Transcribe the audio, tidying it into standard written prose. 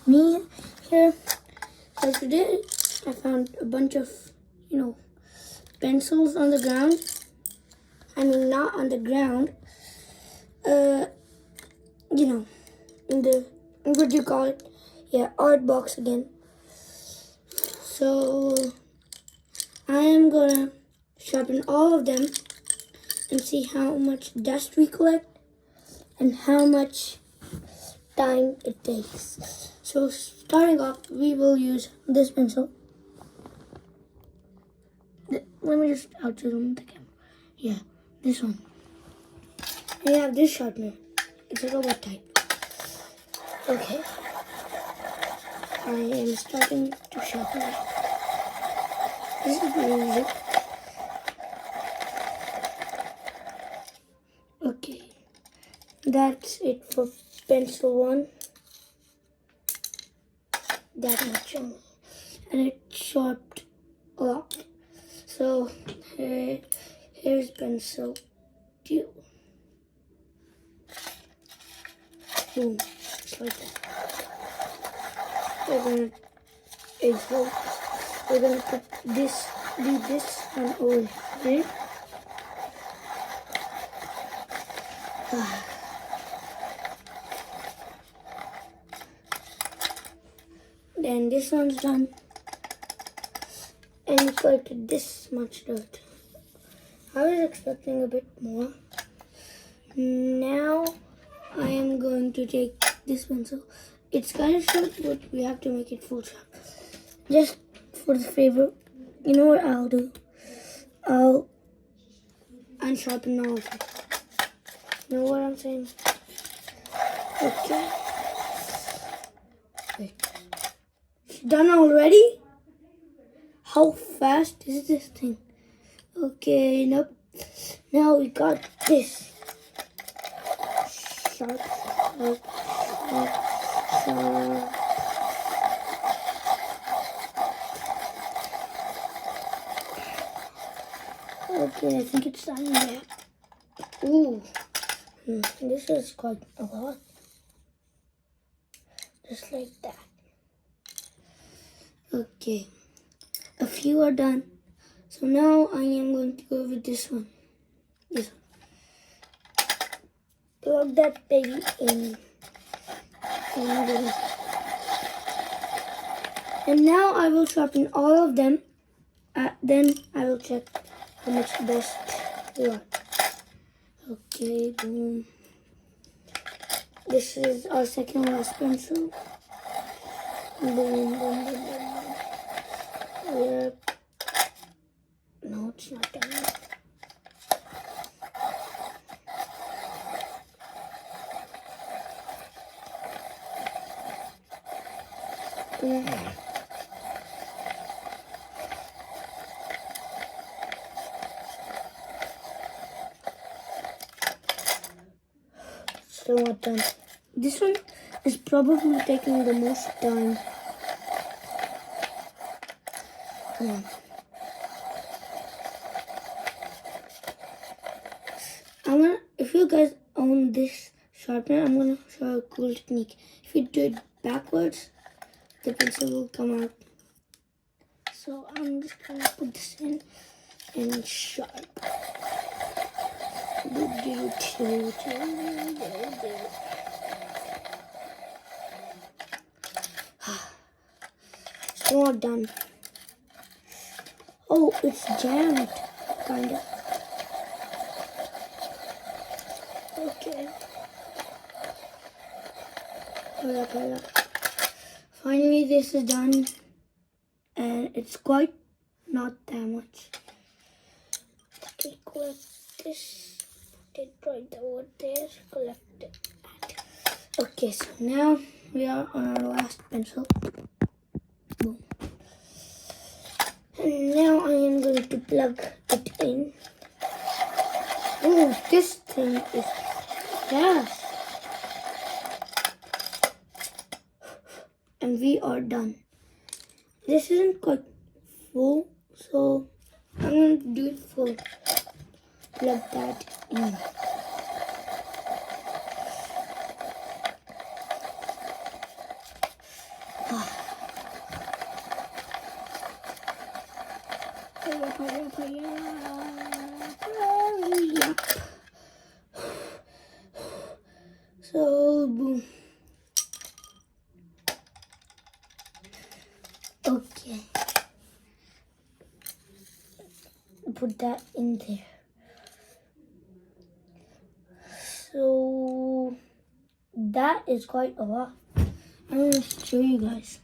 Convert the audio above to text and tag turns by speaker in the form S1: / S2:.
S1: me here. So today I found a bunch of, pencils on the ground. I mean, not on the ground. In the, what do you call it? Yeah, art box again. So I am gonna sharpen all of them and see how much dust we collect and how much time it takes. So starting off, we will use this pencil. Let me just outzoom the camera. Yeah, this one. And we have this sharpener. It's a robot type. Okay. I am starting to sharpen it. This is music. Okay. That's it for pencil 1. That much only. And it sharpened a lot. So here's pencil 2. Boom. Just like that. We're gonna put this one over here. Then this one's done. And we collected this much dirt. I was expecting a bit more. Now I am going to take this pencil. It's kind of short, but we have to make it full sharp. Just for the favor, you know what I'll do? I'll unsharpen all of it. You know what I'm saying? Okay. Wait. It's done already? How fast is this thing? Okay, nope. Now we got this. Sharp. Okay, I think it's done there. Ooh, this is quite a lot. Just like that. Okay, a few are done. So now I am going to go with this one. This one. Plug that baby in. And now I will sharpen all of them. Then I will check how much dust we got. Okay, boom. This is our second last pencil. Boom, boom, boom, boom, boom. Yep. No, it's not done. Still not done. This one is probably taking the most time. Come on. If you guys own this sharpener, I'm gonna show a cool technique. If you do it backwards, the pencil will come out. So I'm just gonna put this in and sharp. Still not done. Oh, it's jammed, kinda. Okay. Hurry up. Finally, this is done. And it's quite not that much. Okay, collect this. Put it right over there. Collect it. Okay, so now we are on our last pencil. Boom. And now I am going to plug it in. Oh, this thing is fast. And we are done. This isn't quite full, so I'm going to do it full. Plug that in. Hurry up. So, boom. Okay. Put that in there. So, that is quite a lot. I'm going to show you guys.